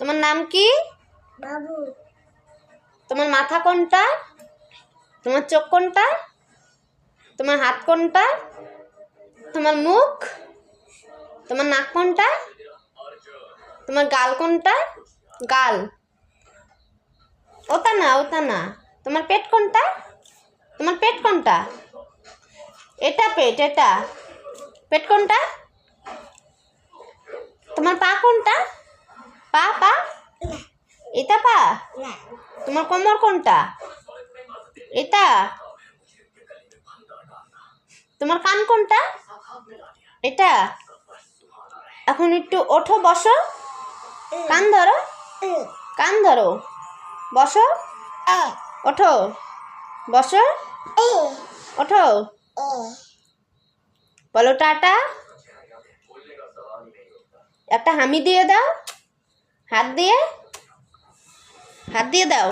তোমার নাম কি? বাবু। তোমার মাথা কোনটা? তোমার চোখ কোনটা? তোমার হাত কোনটা? তোমার মুখ? তোমার নাক কোনটা? তোমার গাল কোনটা? গাল। ওটা না। তোমার পেট কোনটা? তোমার পেট কোনটা? এটা পেট, এটা পেট কোনটা? তোমার পা কোনটা? পা পা এটা পা। তোমার কোমর কোনটা? এটা। তোমার কান কোনটা? এটা। এখন একটু ওঠো, বসো, কান ধরো, কান ধরো, বসো, ওঠো, বসো, ওঠো, বলো টাটা। একটা হামি দিয়ে দাও, হাত দিয়ে দাও।